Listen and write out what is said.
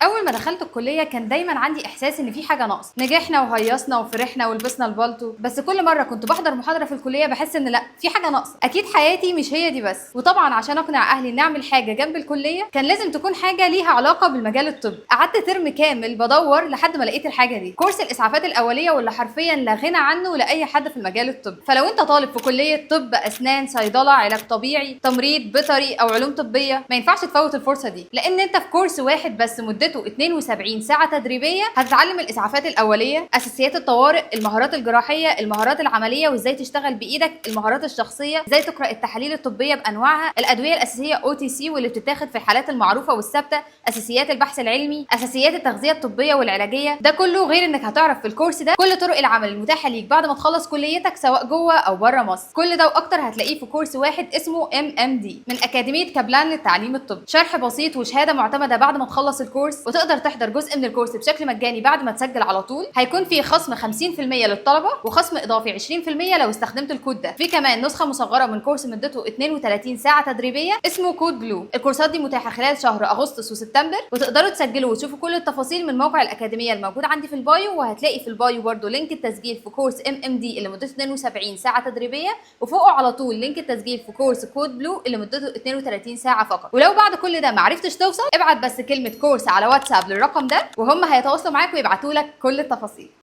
اول ما دخلت الكليه كان دايما عندي احساس ان في حاجه ناقصه. نجحنا وهيصنا وفرحنا ولبسنا البالطو، بس كل مره كنت بحضر محاضره في الكليه بحس ان لا، في حاجه ناقصه. اكيد حياتي مش هي دي بس. وطبعا عشان اقنع اهلي ان اعمل حاجه جنب الكليه كان لازم تكون حاجه ليها علاقه بالمجال الطبي. قعدت ترم كامل بدور لحد ما لقيت الحاجه دي، كورس الاسعافات الاوليه، واللي حرفيا لا غنى عنه لاي حد في المجال الطبي. فلو انت طالب في كليه طب، اسنان، صيدله، علاج طبيعي، تمريض بيطري او علوم طبيه، ما ينفعش تفوت الفرصه دي، لان انت في كورس واحد بس مدته 72 ساعة تدريبية هتتعلم الإسعافات الأولية، أساسيات الطوارئ، المهارات الجراحية، المهارات العملية وإزاي تشتغل بإيدك، المهارات الشخصية، إزاي تقرأ التحاليل الطبية بأنواعها، الأدوية الأساسية OTC واللي بتتاخد في الحالات المعروفة والثابتة، أساسيات البحث العلمي، أساسيات التغذية الطبية والعلاجية. ده كله غير إنك هتعرف في الكورس ده كل طرق العمل المتاحة ليك بعد ما تخلص كليتك، سواء جوه أو بره مصر. كل ده وأكتر هتلاقيه في كورس واحد اسمه MMD من أكاديمية كابلان للتعليم الطبي. شرح بسيط وشهادة معتمدة بعد ما تخلص الكورس، وتقدر تحضر جزء من الكورس بشكل مجاني بعد ما تسجل على طول. هيكون في خصم 50% للطلبه وخصم اضافي 20% لو استخدمت الكود ده. في كمان نسخه مصغره من كورس مدته 32 ساعه تدريبيه اسمه كود بلو. الكورسات دي متاحه خلال شهر اغسطس وسبتمبر، وتقدروا تسجلوا وتشوفوا كل التفاصيل من موقع الاكاديميه الموجود عندي في البايو. وهتلاقي في البايو برده لينك التسجيل في كورس MMD اللي مدته 72 ساعه تدريبيه، وفوقه على طول لينك التسجيل في كورس كود بلو اللي مدته 32 ساعه فقط. ولو بعد كل ده معرفتش توصل، ابعت بس كلمه كورس على واتساب للرقم ده، وهم هيتواصلوا معاك ويبعتوا لك كل التفاصيل.